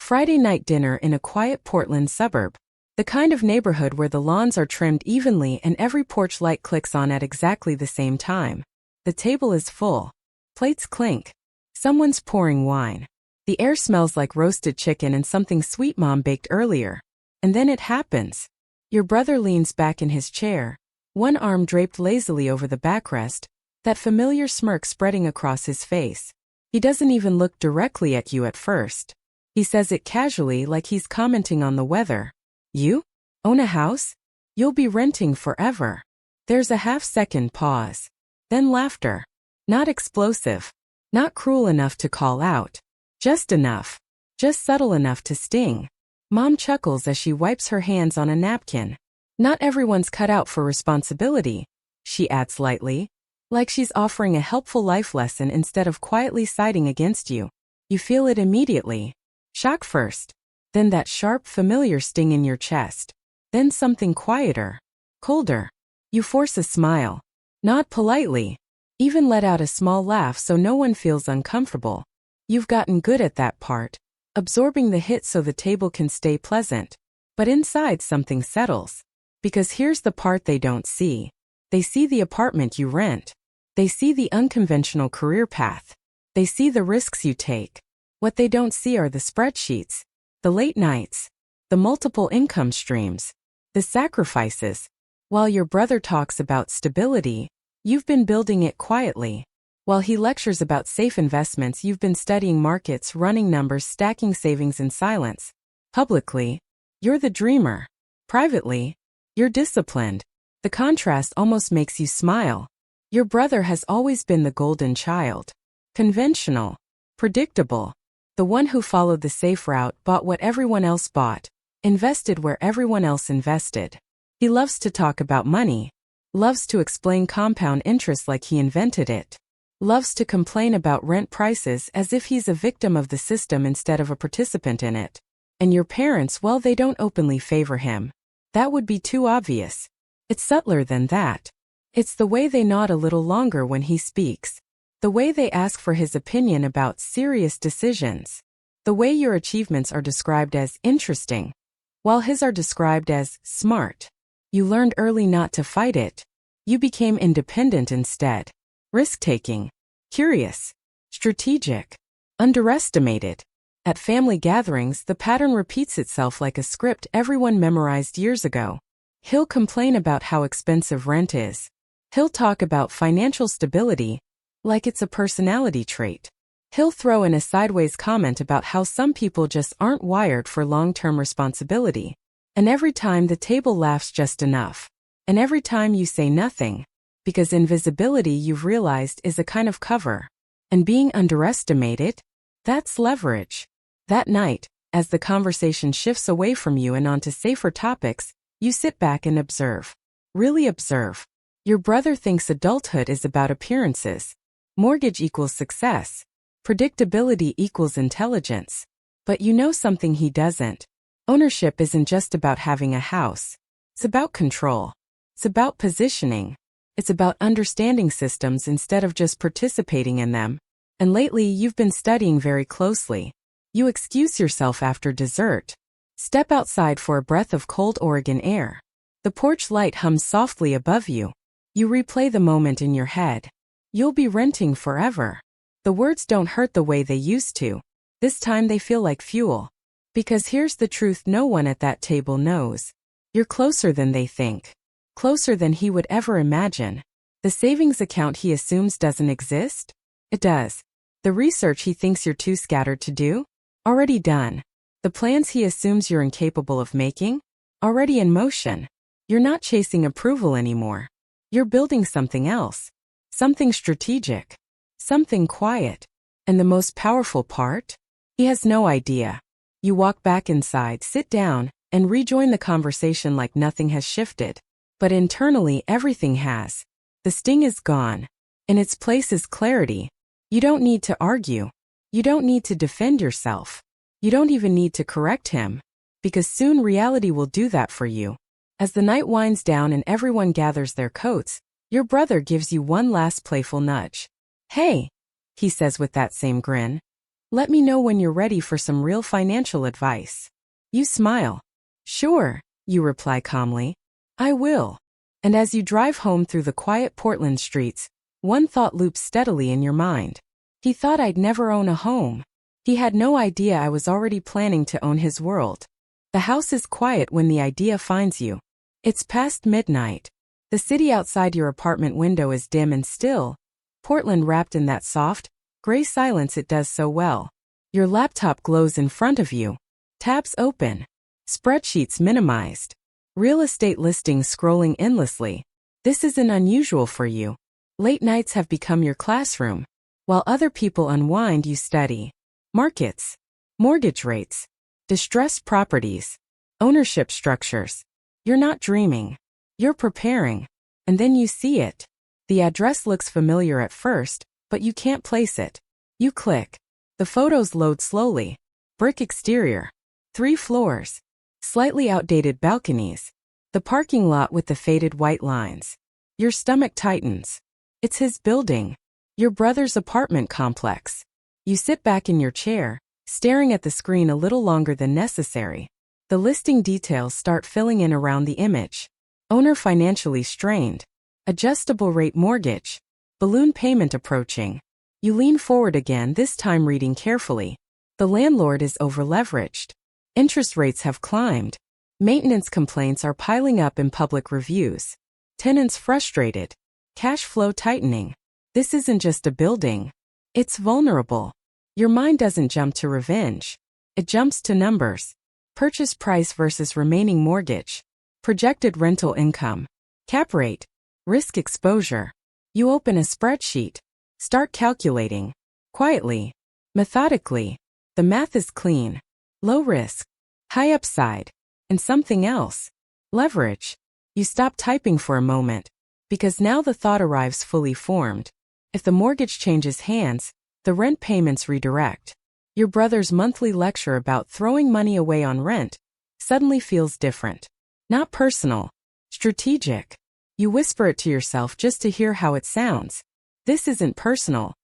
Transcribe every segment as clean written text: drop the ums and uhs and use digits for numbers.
Friday night dinner in a quiet Portland suburb. The kind of neighborhood where the lawns are trimmed evenly and every porch light clicks on at exactly the same time. The table is full. Plates clink. Someone's pouring wine. The air smells like roasted chicken and something sweet mom baked earlier. And then it happens. Your brother leans back in his chair, one arm draped lazily over the backrest, that familiar smirk spreading across his face. He doesn't even look directly at you at first. He says it casually like he's commenting on the weather. You? Own a house? You'll be renting forever. There's a half-second pause. Then laughter. Not explosive. Not cruel enough to call out. Just enough. Just subtle enough to sting. Mom chuckles as she wipes her hands on a napkin. Not everyone's cut out for responsibility, she adds lightly, like she's offering a helpful life lesson instead of quietly siding against you. You feel it immediately. Shock first. Then that sharp, familiar sting in your chest. Then something quieter. Colder. You force a smile. Nod politely. Even let out a small laugh so no one feels uncomfortable. You've gotten good at that part. Absorbing the hit so the table can stay pleasant. But inside something settles. Because here's the part they don't see. They see the apartment you rent. They see the unconventional career path. They see the risks you take. What they don't see are the spreadsheets, the late nights, the multiple income streams, the sacrifices. While your brother talks about stability, you've been building it quietly. While he lectures about safe investments, you've been studying markets, running numbers, stacking savings in silence. Publicly, you're the dreamer. Privately, you're disciplined. The contrast almost makes you smile. Your brother has always been the golden child. Conventional. Predictable. The one who followed the safe route, bought what everyone else bought, invested where everyone else invested. He loves to talk about money. Loves to explain compound interest like he invented it. Loves to complain about rent prices as if he's a victim of the system instead of a participant in it. And your parents, well, they don't openly favor him. That would be too obvious. It's subtler than that. It's the way they nod a little longer when he speaks. The way they ask for his opinion about serious decisions. The way your achievements are described as interesting, while his are described as smart. You learned early not to fight it. You became independent instead. Risk-taking. Curious. Strategic. Underestimated. At family gatherings, the pattern repeats itself like a script everyone memorized years ago. He'll complain about how expensive rent is. He'll talk about financial stability, like it's a personality trait. He'll throw in a sideways comment about how some people just aren't wired for long-term responsibility. And every time the table laughs just enough. And every time you say nothing. Because invisibility, you've realized, is a kind of cover. And being underestimated, that's leverage. That night, as the conversation shifts away from you and onto safer topics, you sit back and observe. Really observe. Your brother thinks adulthood is about appearances. Mortgage equals success. Predictability equals intelligence. But you know something he doesn't. Ownership isn't just about having a house. It's about control. It's about positioning. It's about understanding systems instead of just participating in them. And lately, you've been studying very closely. You excuse yourself after dessert. Step outside for a breath of cold Oregon air. The porch light hums softly above you. You replay the moment in your head. You'll be renting forever. The words don't hurt the way they used to. This time they feel like fuel. Because here's the truth no one at that table knows. You're closer than they think. Closer than he would ever imagine. The savings account he assumes doesn't exist? It does. The research he thinks you're too scattered to do? Already done. The plans he assumes you're incapable of making? Already in motion. You're not chasing approval anymore. You're building something else. Something strategic. Something quiet. And the most powerful part? He has no idea. You walk back inside, sit down, and rejoin the conversation like nothing has shifted. But internally, everything has. The sting is gone. In its place is clarity. You don't need to argue. You don't need to defend yourself. You don't even need to correct him. Because soon reality will do that for you. As the night winds down and everyone gathers their coats, your brother gives you one last playful nudge. Hey, he says with that same grin. Let me know when you're ready for some real financial advice. You smile. Sure, you reply calmly. I will. And as you drive home through the quiet Portland streets, one thought loops steadily in your mind. He thought I'd never own a home. He had no idea I was already planning to own his world. The house is quiet when the idea finds you. It's past midnight. The city outside your apartment window is dim and still. Portland wrapped in that soft, gray silence it does so well. Your laptop glows in front of you. Tabs open. Spreadsheets minimized. Real estate listings scrolling endlessly. This isn't unusual for you. Late nights have become your classroom. While other people unwind, you study. Markets. Mortgage rates. Distressed properties. Ownership structures. You're not dreaming. You're preparing. And then you see it. The address looks familiar at first, but you can't place it. You click. The photos load slowly. Brick exterior. 3 floors. Slightly outdated balconies. The parking lot with the faded white lines. Your stomach tightens. It's his building. Your brother's apartment complex. You sit back in your chair, staring at the screen a little longer than necessary. The listing details start filling in around the image. Owner financially strained. Adjustable rate mortgage. Balloon payment approaching. You lean forward again, this time reading carefully. The landlord is overleveraged. Interest rates have climbed. Maintenance complaints are piling up in public reviews. Tenants frustrated. Cash flow tightening. This isn't just a building. It's vulnerable. Your mind doesn't jump to revenge. It jumps to numbers. Purchase price versus remaining mortgage. Projected rental income. Cap rate. Risk exposure. You open a spreadsheet. Start calculating. Quietly. Methodically. The math is clean. Low risk. High upside. And something else. Leverage. You stop typing for a moment. Because now the thought arrives fully formed. If the mortgage changes hands, the rent payments redirect. Your brother's monthly lecture about throwing money away on rent suddenly feels different. Not personal. Strategic. You whisper it to yourself just to hear how it sounds. This isn't personal.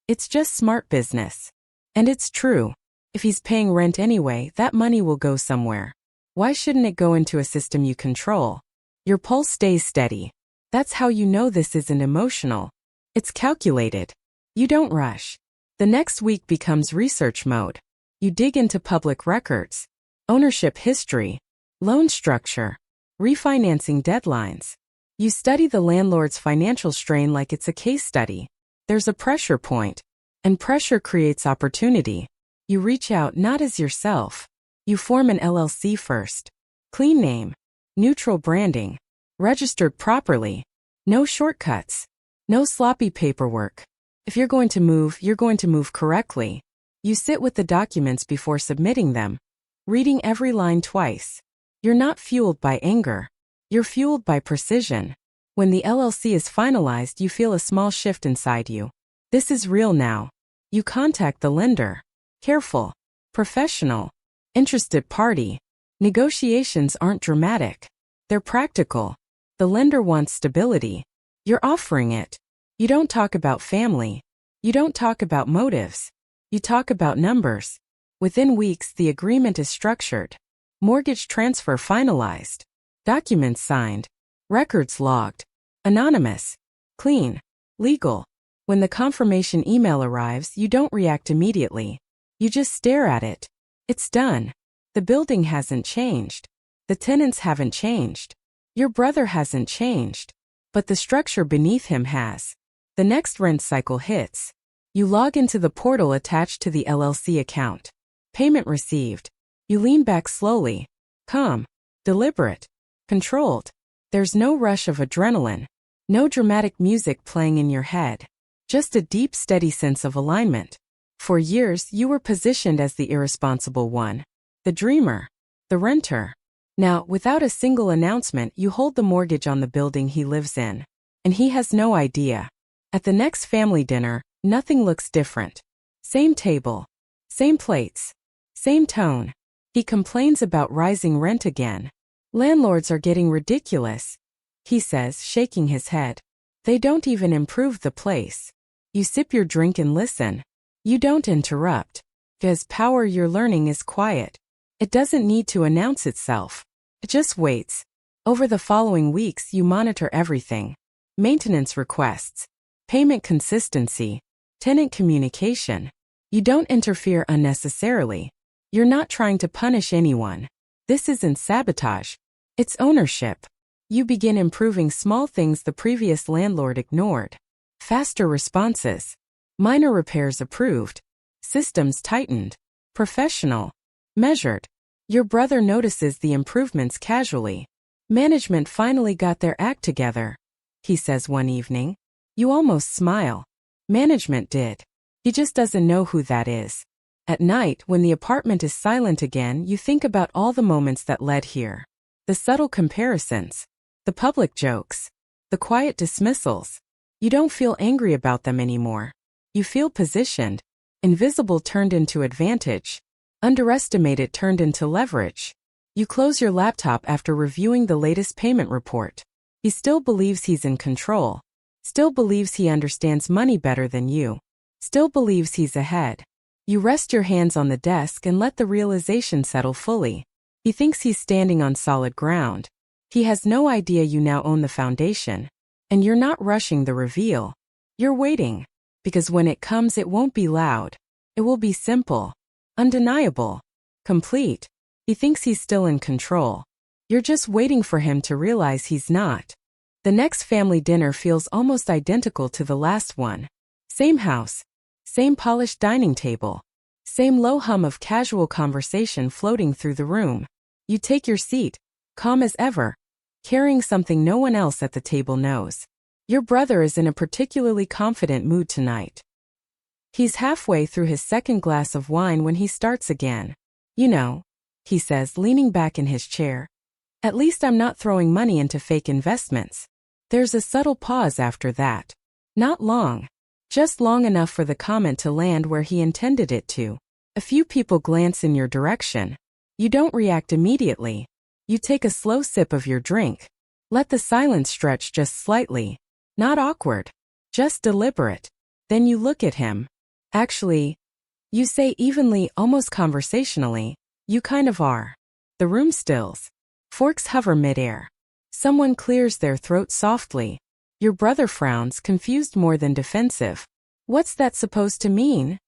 It's just smart business. And it's true. If he's paying rent anyway, that money will go somewhere. Why shouldn't it go into a system you control? Your pulse stays steady. That's how you know this isn't emotional. It's calculated. You don't rush. The next week becomes research mode. You dig into public records, ownership history, loan structure, refinancing deadlines. You study the landlord's financial strain like it's a case study. There's a pressure point, and pressure creates opportunity. You reach out not as yourself. You form an LLC first. Clean name, neutral branding, registered properly. No shortcuts. No sloppy paperwork. If you're going to move correctly. You sit with the documents before submitting them, reading every line twice. You're not fueled by anger. You're fueled by precision. When the LLC is finalized, you feel a small shift inside you. This is real now. You contact the lender. Careful. Professional. Interested party. Negotiations aren't dramatic. They're practical. The lender wants stability. You're offering it. You don't talk about family. You don't talk about motives. You talk about numbers. Within weeks, the agreement is structured. Mortgage transfer finalized. Documents signed. Records logged. Anonymous. Clean. Legal. When the confirmation email arrives, you don't react immediately. You just stare at it. It's done. The building hasn't changed. The tenants haven't changed. Your brother hasn't changed. But the structure beneath him has. The next rent cycle hits. You log into the portal attached to the LLC account. Payment received. You lean back slowly. Calm. Deliberate. Controlled. There's no rush of adrenaline. No dramatic music playing in your head. Just a deep, steady sense of alignment. For years, you were positioned as the irresponsible one. The dreamer. The renter. Now, without a single announcement, you hold the mortgage on the building he lives in. And he has no idea. At the next family dinner, nothing looks different. Same table. Same plates. Same tone. He complains about rising rent again. Landlords are getting ridiculous, he says, shaking his head. They don't even improve the place. You sip your drink and listen. You don't interrupt. Because power you're learning is quiet. It doesn't need to announce itself. It just waits. Over the following weeks, you monitor everything. Maintenance requests, payment consistency, tenant communication. You don't interfere unnecessarily. You're not trying to punish anyone. This isn't sabotage. It's ownership. You begin improving small things the previous landlord ignored. Faster responses. Minor repairs approved. Systems tightened. Professional. Measured. Your brother notices the improvements casually. Management finally got their act together, he says one evening. You almost smile. Management did. He just doesn't know who that is. At night, when the apartment is silent again, you think about all the moments that led here. The subtle comparisons. The public jokes. The quiet dismissals. You don't feel angry about them anymore. You feel positioned. Invisible turned into advantage. Underestimated turned into leverage. You close your laptop after reviewing the latest payment report. He still believes he's in control. Still believes he understands money better than you. Still believes he's ahead. You rest your hands on the desk and let the realization settle fully. He thinks he's standing on solid ground. He has no idea you now own the foundation. And you're not rushing the reveal. You're waiting. Because when it comes, it won't be loud. It will be simple. Undeniable. Complete. He thinks he's still in control. You're just waiting for him to realize he's not. The next family dinner feels almost identical to the last one. Same house. Same polished dining table. Same low hum of casual conversation floating through the room. You take your seat, calm as ever, carrying something no one else at the table knows. Your brother is in a particularly confident mood tonight. He's halfway through his second glass of wine when he starts again. You know, he says, leaning back in his chair. At least I'm not throwing money into fake investments. There's a subtle pause after that. Not long. Just long enough for the comment to land where he intended it to. A few people glance in your direction. You don't react immediately. You take a slow sip of your drink. Let the silence stretch just slightly. Not awkward. Just deliberate. Then you look at him. Actually, you say evenly, almost conversationally, you kind of are. The room stills. Forks hover midair. Someone clears their throat softly. Your brother frowns, confused more than defensive. What's that supposed to mean?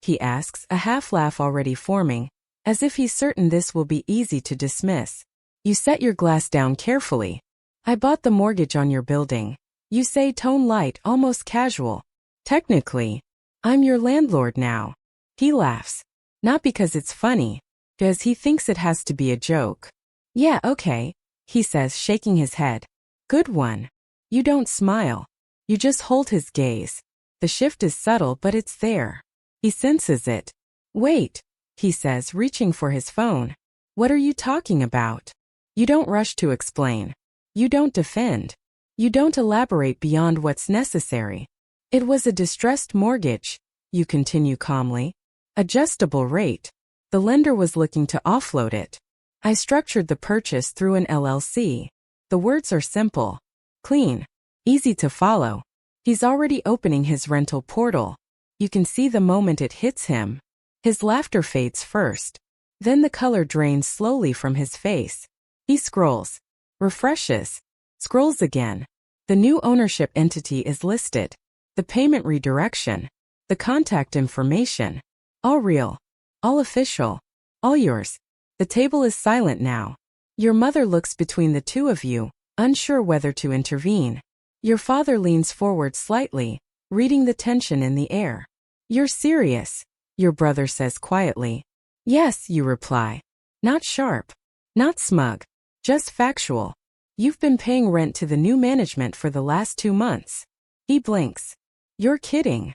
He asks, a half laugh already forming, as if he's certain this will be easy to dismiss. You set your glass down carefully. I bought the mortgage on your building. You say, tone light, almost casual. Technically, I'm your landlord now. He laughs. Not because it's funny, because he thinks it has to be a joke. Yeah, okay, he says, shaking his head. Good one. You don't smile. You just hold his gaze. The shift is subtle, but it's there. He senses it. Wait, he says, reaching for his phone. What are you talking about? You don't rush to explain. You don't defend. You don't elaborate beyond what's necessary. It was a distressed mortgage, you continue calmly. Adjustable rate. The lender was looking to offload it. I structured the purchase through an LLC. The words are simple. Clean. Easy to follow. He's already opening his rental portal. You can see the moment it hits him. His laughter fades first. Then the color drains slowly from his face. He scrolls. Refreshes. Scrolls again. The new ownership entity is listed. The payment redirection. The contact information. All real. All official. All yours. The table is silent now. Your mother looks between the two of you, unsure whether to intervene. Your father leans forward slightly, reading the tension in the air. You're serious, your brother says quietly. Yes, you reply. Not sharp. Not smug. Just factual. You've been paying rent to the new management for the last 2 months. He blinks. You're kidding.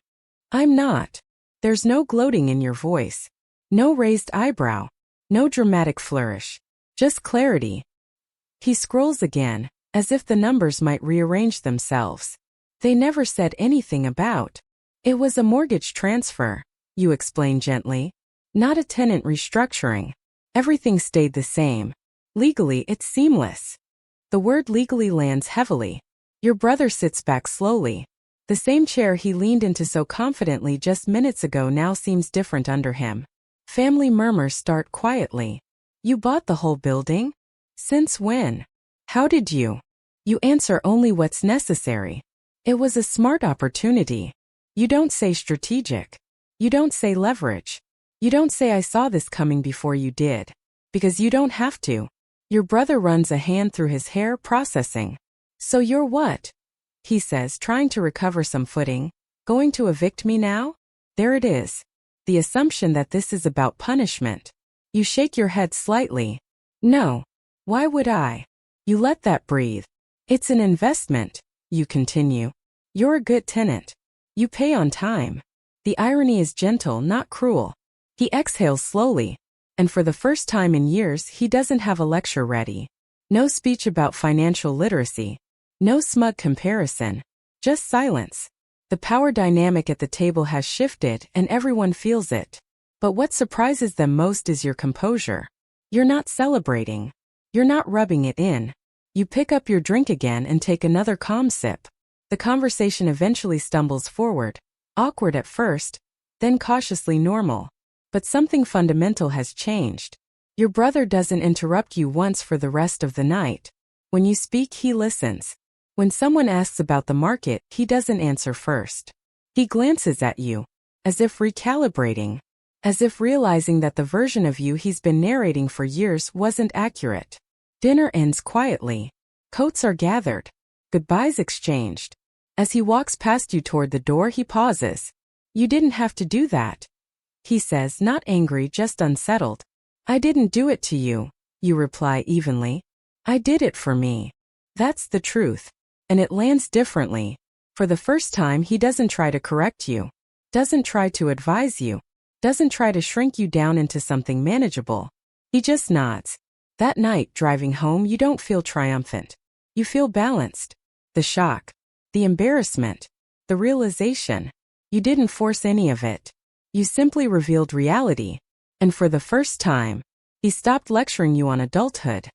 I'm not. There's no gloating in your voice. No raised eyebrow. No dramatic flourish. Just clarity. He scrolls again, as if the numbers might rearrange themselves. They never said anything about. It was a mortgage transfer, you explain gently. Not a tenant restructuring. Everything stayed the same. Legally, it's seamless. The word legally lands heavily. Your brother sits back slowly. The same chair he leaned into so confidently just minutes ago now seems different under him. Family murmurs start quietly. You bought the whole building? Since when? How did you? You answer only what's necessary. It was a smart opportunity. You don't say strategic. You don't say leverage. You don't say I saw this coming before you did. Because you don't have to. Your brother runs a hand through his hair, processing. So you're what? He says, trying to recover some footing. Going to evict me now? There it is. The assumption that this is about punishment. You shake your head slightly. No. Why would I? You let that breathe. It's an investment, you continue. You're a good tenant. You pay on time. The irony is gentle, not cruel. He exhales slowly, and for the first time in years he doesn't have a lecture ready. No speech about financial literacy. No smug comparison. Just silence. The power dynamic at the table has shifted and everyone feels it. But what surprises them most is your composure. You're not celebrating. You're not rubbing it in. You pick up your drink again and take another calm sip. The conversation eventually stumbles forward, awkward at first, then cautiously normal. But something fundamental has changed. Your brother doesn't interrupt you once for the rest of the night. When you speak, he listens. When someone asks about the market, he doesn't answer first. He glances at you, as if recalibrating, as if realizing that the version of you he's been narrating for years wasn't accurate. Dinner ends quietly. Coats are gathered. Goodbyes exchanged. As he walks past you toward the door, he pauses. You didn't have to do that. He says, not angry, just unsettled. I didn't do it to you, you reply evenly. I did it for me. That's the truth. And it lands differently. For the first time, he doesn't try to correct you. Doesn't try to advise you. Doesn't try to shrink you down into something manageable. He just nods. That night, driving home, you don't feel triumphant. You feel balanced. The shock. The embarrassment. The realization. You didn't force any of it. You simply revealed reality. And for the first time, he stopped lecturing you on adulthood.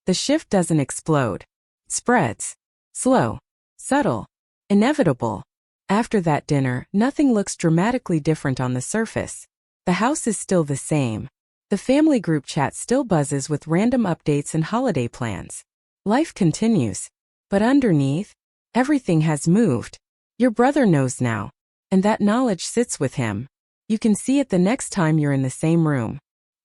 The shift doesn't explode. It spreads. Slow. Subtle. Inevitable. After that dinner, nothing looks dramatically different on the surface. The house is still the same. The family group chat still buzzes with random updates and holiday plans. Life continues. But underneath, everything has moved. Your brother knows now. And that knowledge sits with him. You can see it the next time you're in the same room.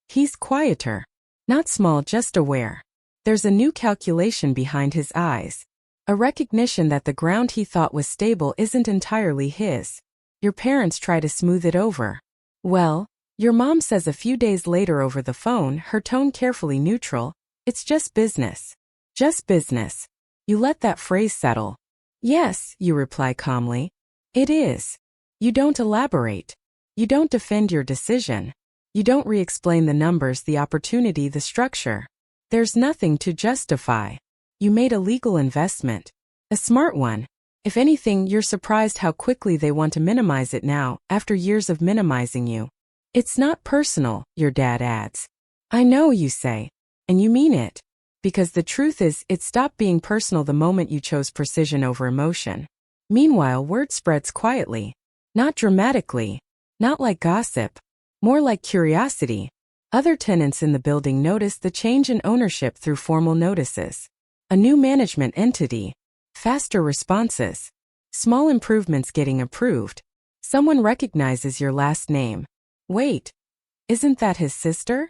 He's quieter. Not small, just aware. There's a new calculation behind his eyes. A recognition that the ground he thought was stable isn't entirely his. Your parents try to smooth it over. Well, your mom says a few days later over the phone, her tone carefully neutral, it's just business. Just business. You let that phrase settle. Yes, you reply calmly. It is. You don't elaborate. You don't defend your decision. You don't re-explain the numbers, the opportunity, the structure. There's nothing to justify. You made a legal investment. A smart one. If anything, you're surprised how quickly they want to minimize it now, after years of minimizing you. It's not personal, your dad adds. I know, you say. And you mean it. Because the truth is, it stopped being personal the moment you chose precision over emotion. Meanwhile, word spreads quietly. Not dramatically. Not like gossip. More like curiosity. Other tenants in the building notice the change in ownership through formal notices. A new management entity. Faster responses. Small improvements getting approved. Someone recognizes your last name. Wait. Isn't that his sister?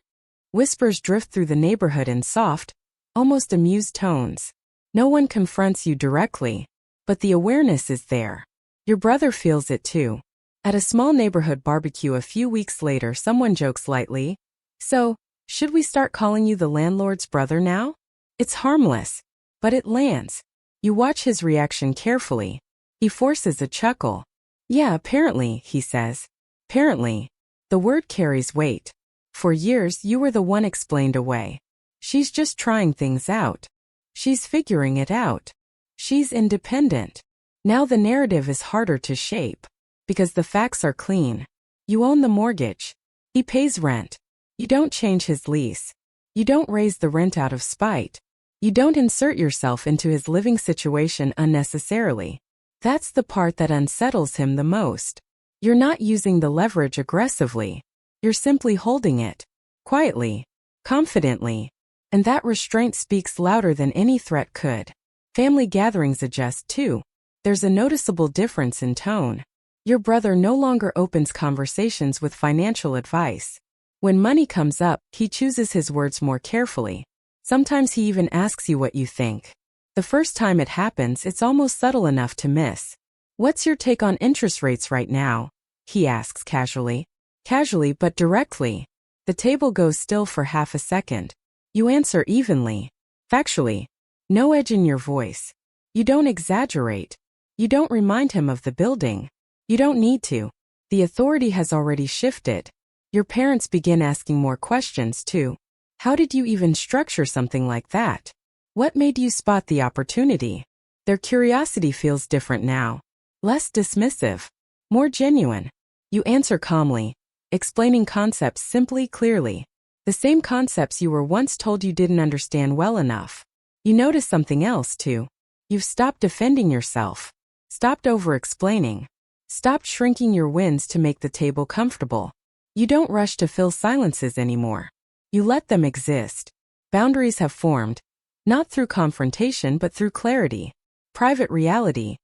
Whispers drift through the neighborhood in soft, almost amused tones. No one confronts you directly, but the awareness is there. Your brother feels it too. At a small neighborhood barbecue a few weeks later, someone jokes lightly, so, should we start calling you the landlord's brother now? It's harmless, but it lands. You watch his reaction carefully. He forces a chuckle. Yeah, apparently, he says. Apparently. The word carries weight. For years, you were the one explained away. She's just trying things out. She's figuring it out. She's independent. Now the narrative is harder to shape. Because the facts are clean. You own the mortgage. He pays rent. You don't change his lease. You don't raise the rent out of spite. You don't insert yourself into his living situation unnecessarily. That's the part that unsettles him the most. You're not using the leverage aggressively. You're simply holding it. Quietly. Confidently. And that restraint speaks louder than any threat could. Family gatherings adjust too. There's a noticeable difference in tone. Your brother no longer opens conversations with financial advice. When money comes up, he chooses his words more carefully. Sometimes he even asks you what you think. The first time it happens, it's almost subtle enough to miss. "What's your take on interest rates right now?" he asks casually. Casually but directly. The table goes still for half a second. You answer evenly. Factually. No edge in your voice. You don't exaggerate. You don't remind him of the building. You don't need to. The authority has already shifted. Your parents begin asking more questions too. How did you even structure something like that? What made you spot the opportunity? Their curiosity feels different now. Less dismissive. More genuine. You answer calmly, explaining concepts simply, clearly. The same concepts you were once told you didn't understand well enough. You notice something else too. You've stopped defending yourself. Stopped over-explaining. Stopped shrinking your wins to make the table comfortable. You don't rush to fill silences anymore. You let them exist. Boundaries have formed, not through confrontation but through clarity. Private reality.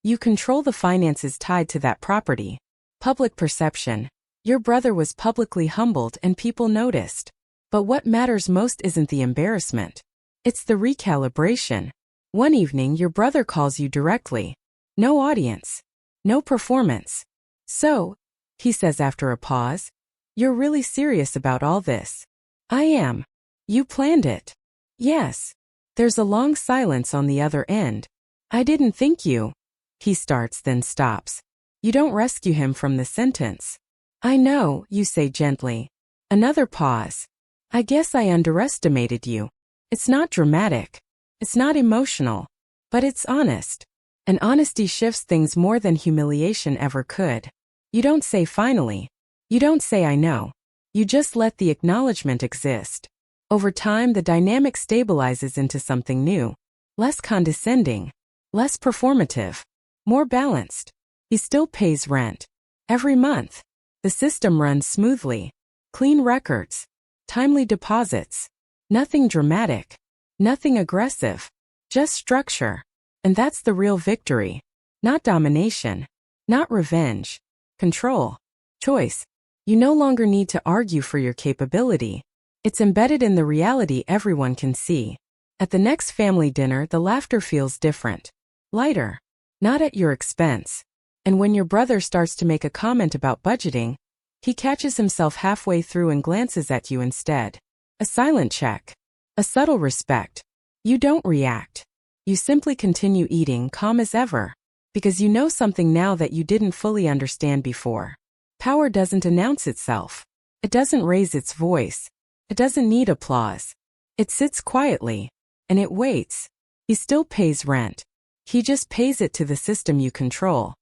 You control the finances tied to that property. Public perception. Your brother was publicly humbled and people noticed. But what matters most isn't the embarrassment. It's the recalibration. One evening your brother calls you directly. No audience. No performance. "So," he says after a pause, "you're really serious about all this?" "I am." "You planned it?" "Yes." There's a long silence on the other end. "I didn't think you." He starts then stops. You don't rescue him from the sentence. "I know," you say gently. Another pause. "I guess I underestimated you." It's not dramatic. It's not emotional. But it's honest. And honesty shifts things more than humiliation ever could. You don't say finally. You don't say I know. You just let the acknowledgement exist. Over time, the dynamic stabilizes into something new. Less condescending. Less performative. More balanced. He still pays rent. Every month. The system runs smoothly. Clean records. Timely deposits. Nothing dramatic. Nothing aggressive. Just structure. And that's the real victory. Not domination. Not revenge. Control. Choice. You no longer need to argue for your capability. It's embedded in the reality everyone can see. At the next family dinner, the laughter feels different. Lighter. Not at your expense. And when your brother starts to make a comment about budgeting, he catches himself halfway through and glances at you instead. A silent check. A subtle respect. You don't react. You simply continue eating, calm as ever. Because you know something now that you didn't fully understand before. Power doesn't announce itself. It doesn't raise its voice. It doesn't need applause. It sits quietly. And it waits. He still pays rent. He just pays it to the system you control.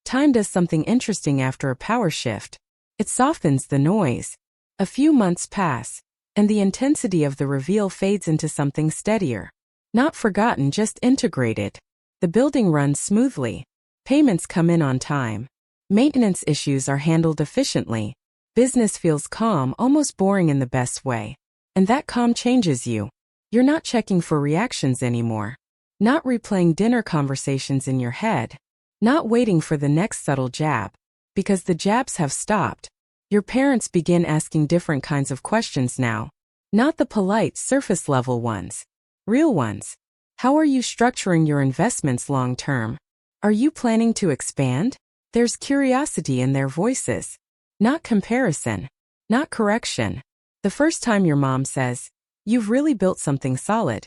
Time does something interesting after a power shift. It softens the noise. A few months pass, and the intensity of the reveal fades into something steadier. Not forgotten, just integrated. The building runs smoothly. Payments come in on time. Maintenance issues are handled efficiently. Business feels calm, almost boring in the best way. And that calm changes you. You're not checking for reactions anymore. Not replaying dinner conversations in your head. Not waiting for the next subtle jab. Because the jabs have stopped. Your parents begin asking different kinds of questions now. Not the polite, surface-level ones. Real ones. How are you structuring your investments long term? Are you planning to expand? There's curiosity in their voices. Not comparison. Not correction. The first time your mom says, "You've really built something solid,"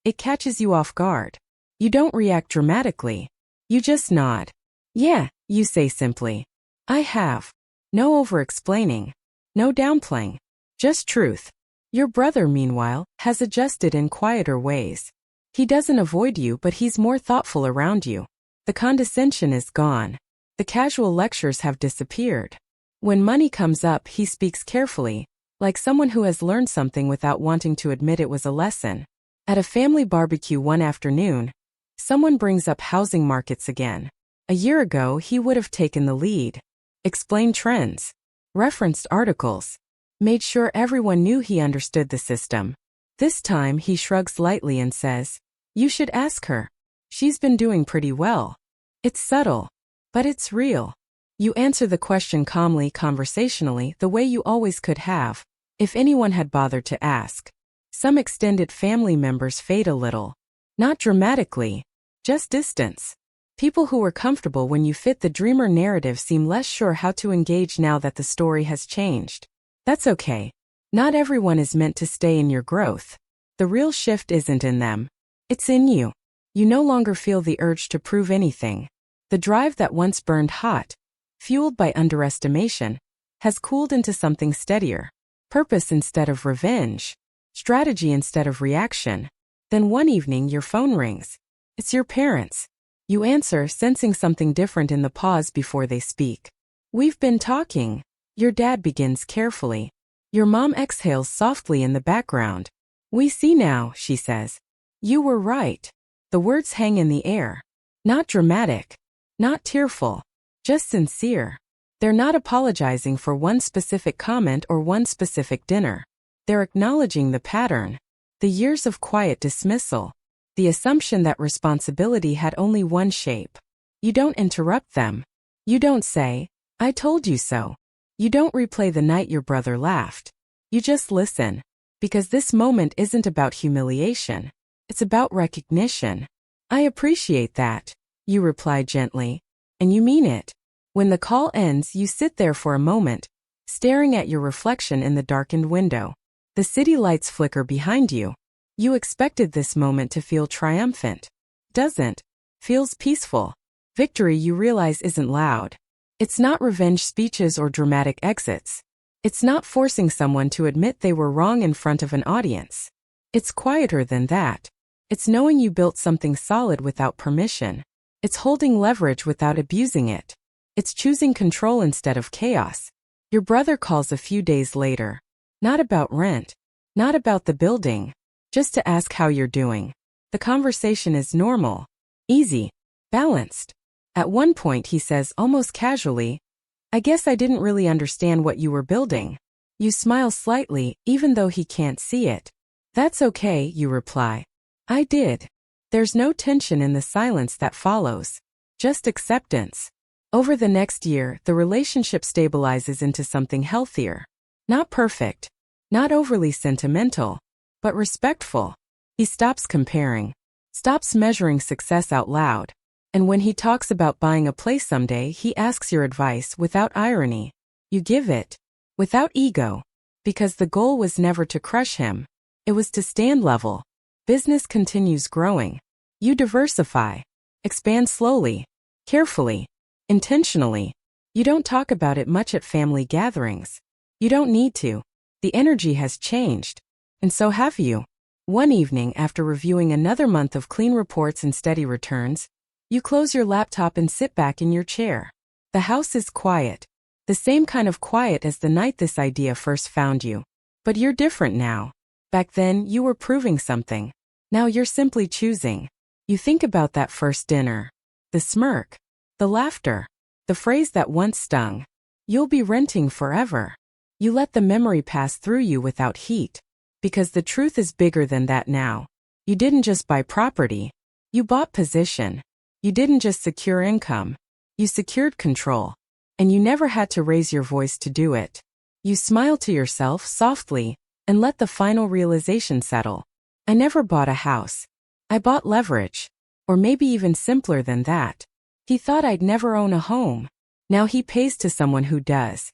it catches you off guard. You don't react dramatically. You just nod. "Yeah," you say simply. "I have." No over-explaining. No downplaying. Just truth. Your brother, meanwhile, has adjusted in quieter ways. He doesn't avoid you, but he's more thoughtful around you. The condescension is gone. The casual lectures have disappeared. When money comes up, he speaks carefully, like someone who has learned something without wanting to admit it was a lesson. At a family barbecue one afternoon, someone brings up housing markets again. A year ago, he would have taken the lead. Explained trends. referenced articles, made sure everyone knew he understood the system. This time he shrugs lightly and says, "You should ask her. She's been doing pretty well." It's subtle, but it's real. You answer the question calmly, conversationally, the way you always could have, if anyone had bothered to ask. Some extended family members fade a little. Not dramatically, just distance. People who were comfortable when you fit the dreamer narrative seem less sure how to engage now that the story has changed. That's okay. Not everyone is meant to stay in your growth. The real shift isn't in them. It's in you. You no longer feel the urge to prove anything. The drive that once burned hot, fueled by underestimation, has cooled into something steadier. Purpose instead of revenge. Strategy instead of reaction. Then one evening your phone rings. It's your parents. You answer, sensing something different in the pause before they speak. "We've been talking." Your dad begins carefully. Your mom exhales softly in the background. "We see now," she says. "You were right." The words hang in the air. Not dramatic. Not tearful. Just sincere. They're not apologizing for one specific comment or one specific dinner. They're acknowledging the pattern. The years of quiet dismissal. The assumption that responsibility had only one shape. You don't interrupt them. You don't say, "I told you so." You don't replay the night your brother laughed. You just listen. Because this moment isn't about humiliation. It's about recognition. "I appreciate that," you reply gently. And you mean it. When the call ends, you sit there for a moment, staring at your reflection in the darkened window. The city lights flicker behind you. You expected this moment to feel triumphant. Doesn't. Feels peaceful. Victory, you realize, isn't loud. It's not revenge speeches or dramatic exits. It's not forcing someone to admit they were wrong in front of an audience. It's quieter than that. It's knowing you built something solid without permission. It's holding leverage without abusing it. It's choosing control instead of chaos. Your brother calls a few days later. Not about rent. Not about the building. Just to ask how you're doing. The conversation is normal. Easy. Balanced. At one point he says almost casually, "I guess I didn't really understand what you were building." You smile slightly, even though he can't see it. "That's okay," you reply. "I did." There's no tension in the silence that follows. Just acceptance. Over the next year, the relationship stabilizes into something healthier. Not perfect. Not overly sentimental. But respectful. He stops comparing. Stops measuring success out loud. And when he talks about buying a place someday, he asks your advice without irony. You give it. Without ego. Because the goal was never to crush him. It was to stand level. Business continues growing. You diversify. Expand slowly. Carefully. Intentionally. You don't talk about it much at family gatherings. You don't need to. The energy has changed. And so have you. One evening, after reviewing another month of clean reports and steady returns, you close your laptop and sit back in your chair. The house is quiet. The same kind of quiet as the night this idea first found you. But you're different now. Back then, you were proving something. Now you're simply choosing. You think about that first dinner. The smirk. The laughter. The phrase that once stung. You'll be renting forever. You let the memory pass through you without heat. Because the truth is bigger than that now. You didn't just buy property. You bought position. You didn't just secure income. You secured control. And you never had to raise your voice to do it. You smile to yourself softly and let the final realization settle. I never bought a house. I bought leverage. Or maybe even simpler than that. He thought I'd never own a home. Now he pays to someone who does.